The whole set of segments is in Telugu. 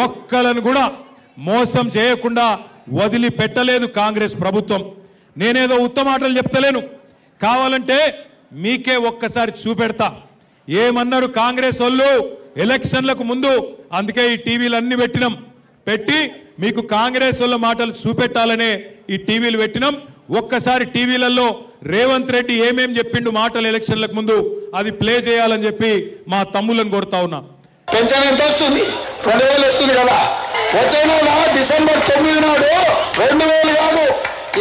ఒక్కలను కూడా మోసం చేయకుండా వదిలిపెట్టలేదు కాంగ్రెస్ ప్రభుత్వం. నేనేదో ఉత్తమ మాటలు చెప్తలేను, కావాలంటే మీకే ఒక్కసారి చూపెడతా. ఏమన్నారు కాంగ్రెస్ వాళ్ళు ఎలక్షన్లకు ముందు? అందుకే ఈ టీవీలు అన్ని పెట్టి మీకు కాంగ్రెస్ వాళ్ళ మాటలు చూపెట్టాలనే ఈ టీవీలు పెట్టినాం. ఒక్కసారి టీవీలలో రేవంత్ రెడ్డి ఏమేం చెప్పిండు మాటలు ఎలక్షన్లకు ముందు అది ప్లే చేయాలని చెప్పి మా తమ్ములను కోరుతా ఉన్నా. పెన్షన్ ఎంత వస్తుంది? 2000 వస్తుంది కదా. వచ్చే నెల డిసెంబర్ 9 నాడు 2000 కాదు,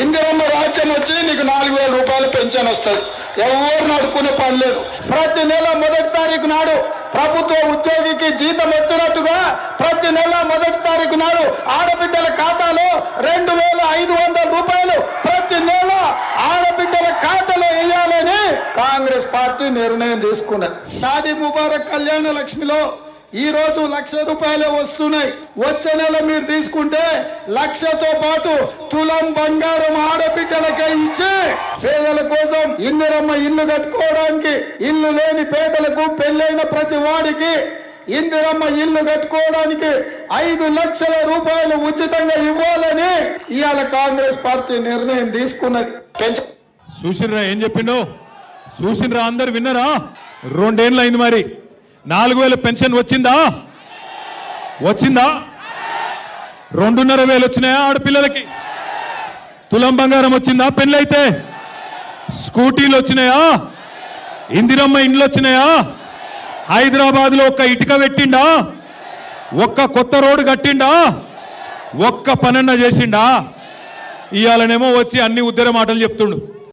ఇందిరమ్మ రాజ్యం వచ్చి నీకు 4000 రూపాయలు పెన్షన్ వస్తుంది. ఎవరు అడుక్కునే పని లేదు. ప్రతి నెల 1వ తారీఖు నాడు ప్రభుత్వ ఉద్యోగికి జీతం వచ్చినట్టుగా ప్రతి నెల 1వ తారీఖు నాడు ఆడబిడ్డల ఖాతాలో 2500 రూపాయలు ప్రతి నెల ఆడబిడ్డల ఖాతాలో వేయాలని కాంగ్రెస్ పార్టీ నిర్ణయం తీసుకున్నది. షాదీ ముబారక్ కళ్యాణ లక్ష్మిలో ఈ రోజు 1,00,000 రూపాయలే వస్తున్నాయి. వచ్చే నెల మీరు తీసుకుంటే 1,00,000తో పాటు తులం బంగారం ఆడబిడ్డలకే ఇచ్చి పేదల కోసం ఇందిరమ్మ ఇల్లు కట్టుకోవడానికి, ఇల్లు లేని పేదలకు, పెళ్ళైన ప్రతి వాడికి ఇందిరమ్మ ఇల్లు కట్టుకోవడానికి 5 లక్షల రూపాయలు ఉచితంగా ఇవ్వాలని ఇవాళ కాంగ్రెస్ పార్టీ నిర్ణయం తీసుకున్నది. చూసినరా ఏం చెప్పిండో? చూసినరా? అందరు విన్నరా? 2 ఏళ్ళు అయింది. మరి 4000 పెన్షన్ వచ్చిందా? 2,500 వచ్చినాయా ఆడపిల్లలకి? తులం బంగారం వచ్చిందా? పెళ్ళైతే స్కూటీలు వచ్చినాయా? ఇందిరమ్మ ఇండ్లు వచ్చినాయా? హైదరాబాద్ లో ఒక్క ఇటుక పెట్టిండా? ఒక్క కొత్త రోడ్డు కట్టిండా? ఒక్క పనన్న చేసిండా? ఇవాళనేమో వచ్చి అన్ని ఉద్దర మాటలు చెప్తుండు.